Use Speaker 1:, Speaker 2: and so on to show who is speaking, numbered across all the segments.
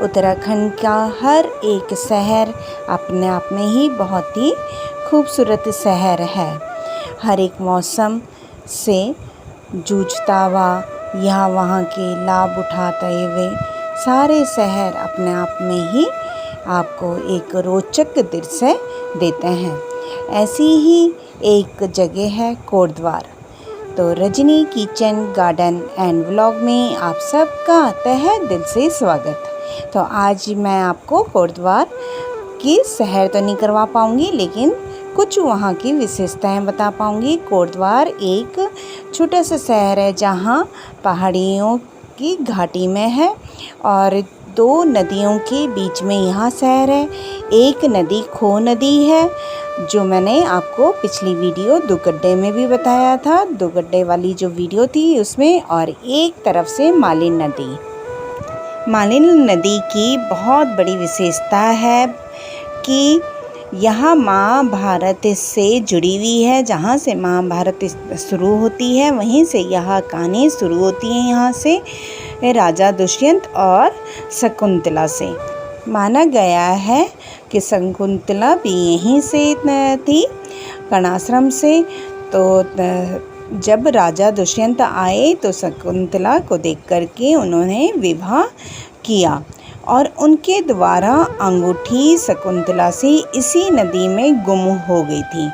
Speaker 1: उत्तराखंड का हर एक शहर अपने आप में ही बहुत ही खूबसूरत शहर है। हर एक मौसम से जूझता हुआ यहाँ वहाँ के लाभ उठाते हुए सारे शहर अपने आप में ही आपको एक रोचक दृश्य देते हैं। ऐसी ही एक जगह है कोटद्वार। तो Rajni kitchen garden and vlog में आप सबका तहे दिल से स्वागत। तो आज मैं आपको कोटद्वार की सैर तो नहीं करवा पाऊँगी, लेकिन कुछ वहाँ की विशेषताएं बता पाऊँगी। कोटद्वार एक छोटा सा शहर है जहाँ पहाड़ियों की घाटी में है और दो नदियों के बीच में यहाँ शहर है। एक नदी खो नदी है, जो मैंने आपको पिछली वीडियो दो गड्ढे में भी बताया था, दो गड्ढे वाली जो वीडियो थी उसमें। और एक तरफ से मालिन नदी। मालिन नदी की बहुत बड़ी विशेषता है कि यहाँ महाभारत से जुड़ी हुई है। जहाँ से महाभारत शुरू होती है वहीं से यह कहानी शुरू होती है। यहाँ से राजा दुष्यंत और शकुंतला से माना गया है कि शकुंतला भी यहीं से थी, कर्णाश्रम से। तो जब राजा दुष्यंत आए तो शकुंतला को देख करके उन्होंने विवाह किया और उनके द्वारा अंगूठी शकुंतला से इसी नदी में गुम हो गई थी।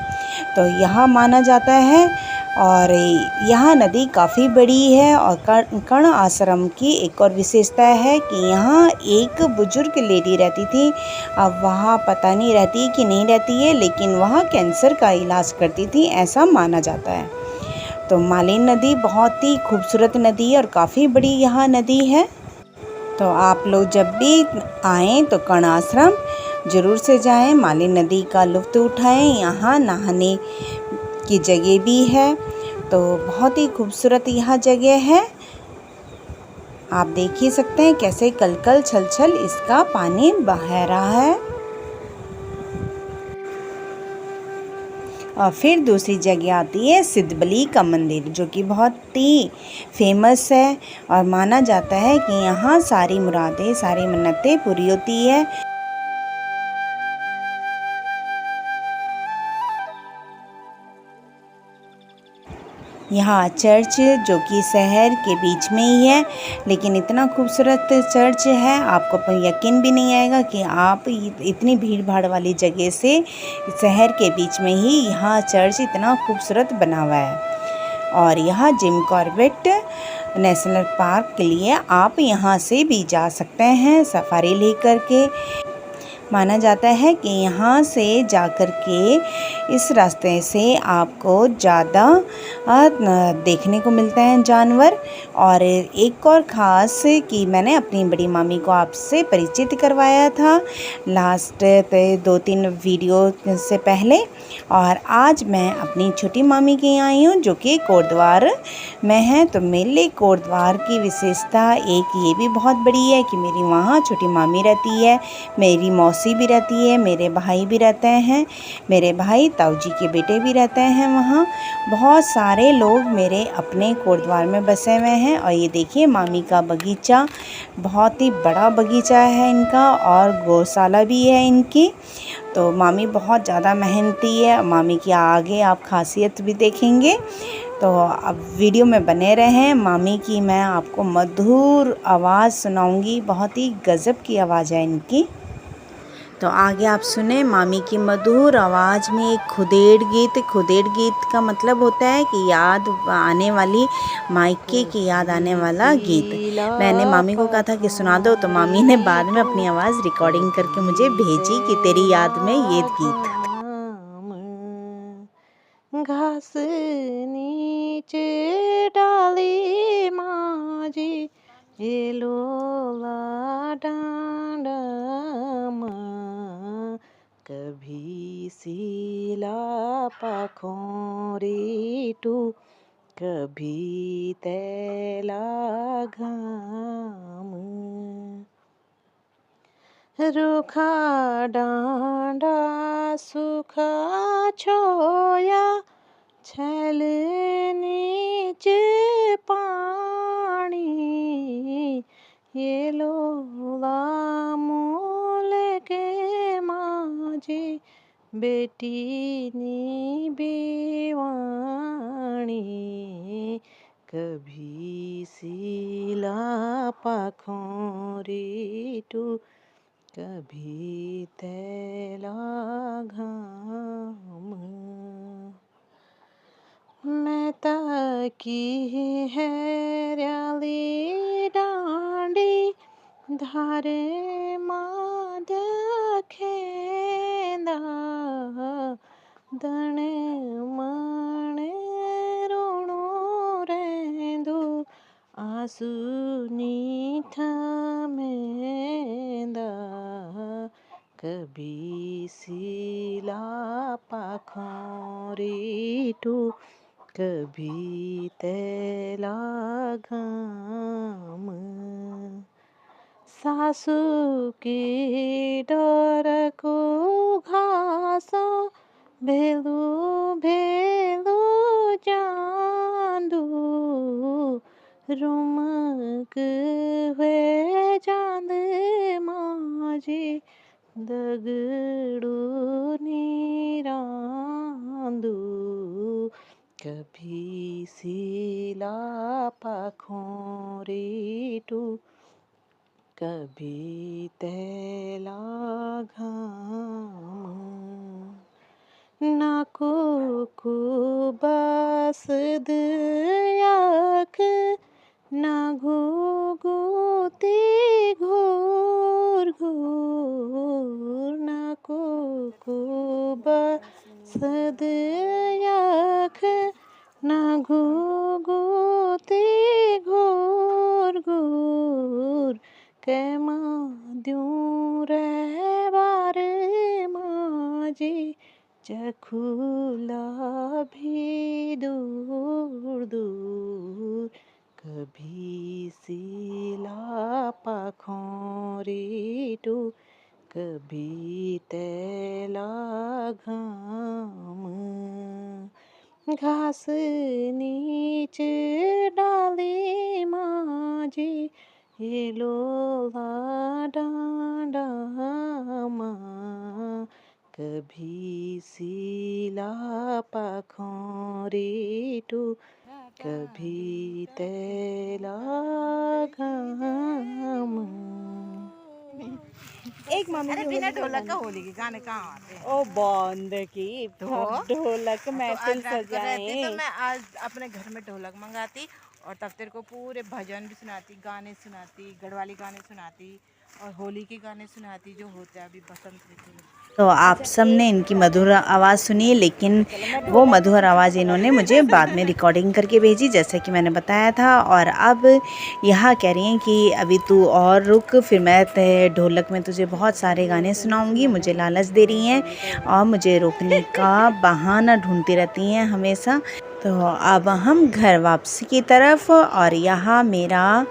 Speaker 1: तो यह माना जाता है। और यह नदी काफ़ी बड़ी है। और कर्ण आश्रम की एक और विशेषता है कि यहाँ एक बुजुर्ग लेडी रहती थी। अब वहाँ पता नहीं रहती कि नहीं रहती है, लेकिन वहाँ कैंसर का इलाज करती थी, ऐसा माना जाता है। तो मालिन नदी बहुत ही खूबसूरत नदी है और काफ़ी बड़ी यह नदी है। तो आप लोग जब भी आएँ तो कर्ण आश्रम ज़रूर से जाएं, मालिन नदी का लुत्फ़ उठाएं। यहाँ नहाने की जगह भी है। तो बहुत ही खूबसूरत यह जगह है। आप देख ही सकते हैं कैसे कलकल छलछल इसका पानी बह रहा है। और फिर दूसरी जगह आती है सिद्धबली का मंदिर, जो कि बहुत ही फेमस है और माना जाता है कि यहाँ सारी मुरादें, सारी मन्नतें पूरी होती है। यहाँ चर्च, जो कि शहर के बीच में ही है, लेकिन इतना खूबसूरत चर्च है आपको यकीन भी नहीं आएगा कि आप इतनी भीड़ भाड़ वाली जगह से शहर के बीच में ही यहाँ चर्च इतना खूबसूरत बना हुआ है। और यहाँ जिम कॉर्बेट नेशनल पार्क के लिए आप यहाँ से भी जा सकते हैं सफारी लेकर के। माना जाता है कि यहाँ से जाकर के इस रास्ते से आपको ज़्यादा देखने को मिलते हैं जानवर। और एक और ख़ास कि मैंने अपनी बड़ी मामी को आपसे परिचित करवाया था लास्ट 2-3 वीडियो से पहले। और आज मैं अपनी छोटी मामी के यहाँ आई हूँ, जो कि कोटद्वार में है। तो मेरे लिए कोटद्वार की विशेषता एक ये भी बहुत बड़ी है कि मेरी वहाँ छोटी मामी रहती है, मेरी मौसी भी रहती है, मेरे भाई भी रहते हैं, मेरे भाई ताऊ जी के बेटे भी रहते हैं वहाँ। बहुत सारे लोग मेरे अपने कोटद्वार में बसे हुए हैं। और ये देखिए मामी का बगीचा, बहुत ही बड़ा बगीचा है इनका और गौशाला भी है इनकी। तो मामी बहुत ज़्यादा मेहनती है। मामी की आगे आप खासियत भी देखेंगे। तो अब वीडियो में बने रहें। मामी की मैं आपको मधुर आवाज़ सुनाऊंगी, बहुत ही गज़ब की आवाज़ है इनकी। तो आगे आप सुने मामी की मधुर आवाज़ में एक खुदेड़ गीत। खुदेड़ गीत का मतलब होता है कि याद आने वाली, मायके की याद आने वाला गीत। मैंने मामी को कहा था कि सुना दो, तो मामी ने बाद में अपनी आवाज़ रिकॉर्डिंग करके मुझे भेजी कि तेरी याद में ये गीत।
Speaker 2: घास नीचे डाली माजी एलोला डांडा माँ, कभी सीला पाखोरी टू, कभी तैला घाम, रूखा डांडा सूखा छोया, छैल नीचे पानी ये लोला बेटीनी बेवाणी कभी सिला पाखोरी टू कभी तैला घाम मैं ताकी है रयाली डांडी धारे माद खेंदा दण मण रोणो रेंदू आंसू नी थमेंदा कभी सिला पाखोरी टू कभी तैला घाम सासू की डोर को घासो भेलू भेलू जांदू रुमक हुए जांद माजी दगड़ू नीरांदू कभी सिला पाखोरी टू कभी तैला घाम नाको को बस दयाक ना घोगोती घोर घोर नाको को बस दयाक ना घोगोती घोर घोर कैमा द्यूं रे बारे माजी चखुला भी दूर दूर कभी सिला पाखोरी टू कभी तैला घाम घास नीच डाली माजी ये लोला डांडा माँ कभी सिला पाखोरी टू कभी तैला घाम
Speaker 1: एक मम्मी
Speaker 3: अरे बिना ढोलक का होली के गाने कहाँ आते हैं?
Speaker 1: ओ बंद की ढोलक महफिल
Speaker 3: तो
Speaker 1: सजाए।
Speaker 3: मैं आज अपने घर में ढोलक मंगाती और तब तेरे को पूरे भजन भी सुनाती, गाने सुनाती, गढ़वाली गाने सुनाती और होली के गाने सुनाती जो होते हैं अभी बसंत ऋतु में।
Speaker 1: तो आप सबने इनकी मधुर आवाज़ सुनी, लेकिन वो मधुर आवाज़ इन्होंने मुझे बाद में रिकॉर्डिंग करके भेजी जैसे कि मैंने बताया था। और अब यहाँ कह रही हैं कि अभी तू और रुक, फिर मैं ढोलक में तुझे बहुत सारे गाने सुनाऊंगी। मुझे लालच दे रही हैं और मुझे रोकने का बहाना ढूंढती रहती हैं हमेशा। तो अब हम घर वापसी की तरफ, और यहाँ मेरा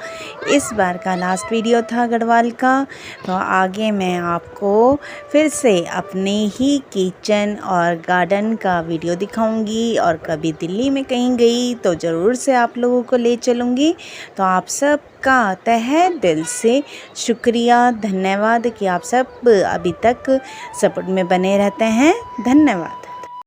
Speaker 1: इस बार का लास्ट वीडियो था गढ़वाल का। तो आगे मैं आपको फिर से अपने ही किचन और गार्डन का वीडियो दिखाऊंगी, और कभी दिल्ली में कहीं गई तो ज़रूर से आप लोगों को ले चलूँगी। तो आप सब का तहे दिल से शुक्रिया, धन्यवाद कि आप सब अभी तक सपोर्ट में बने रहते हैं। धन्यवाद।